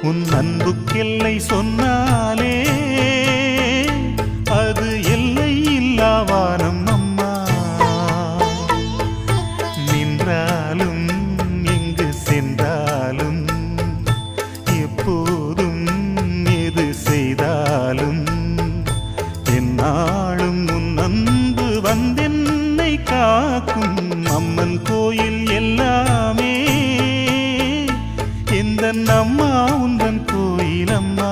உன் அன்புக்கெல்லை சொன்னாலே அது எல்லை இல்லாவானம் அம்மா. நின்றாலும் எங்கு சென்றாலும் எப்போதும் எது செய்தாலும் என்னாலும் உன் அன்பு வந்தென்னை காக்கும். அம்மன் கோயில் எல்லாமே எந்த அம்மா உந்தன் கோயில் அம்மா.